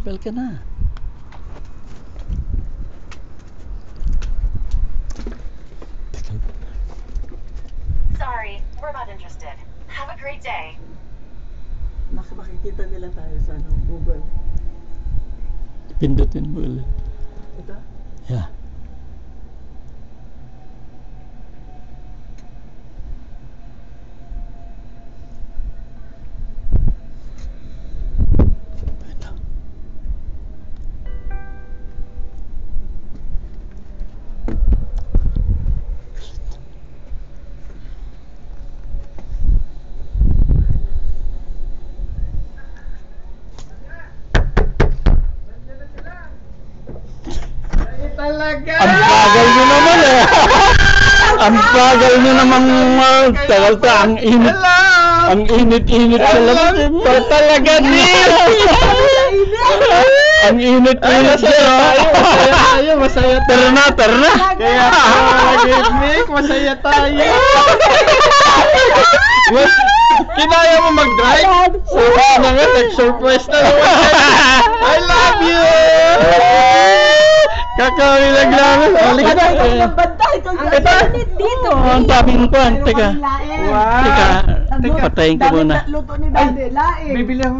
Tagal ka na. Sorry, we're not interested. Have a great day. Makikita nila tayo sa Google. Pindutin mo ulit. Ito? Yeah. Ito. Talaga! Ang bagal nyo naman eh. Ang bagal nyo naman. Tagal ta. Ang init. Hello! Ang init-init sa labas. Ito talaga, Neil! Ang init-init Masaya tayo, masaya tayo. Tara na, tara na. Kaya talaga, Nick, masaya tayo. Mas, kinaya mo mag-drive? Sabi na nga, nag-surprise na naman. I love you! Kakawin lang namin. Halika na. Ito. dito. Ang daming kuwan. Teka. Wow. Teka. Patayin ko muna. Luto ni Daddy, laing. Bibili ako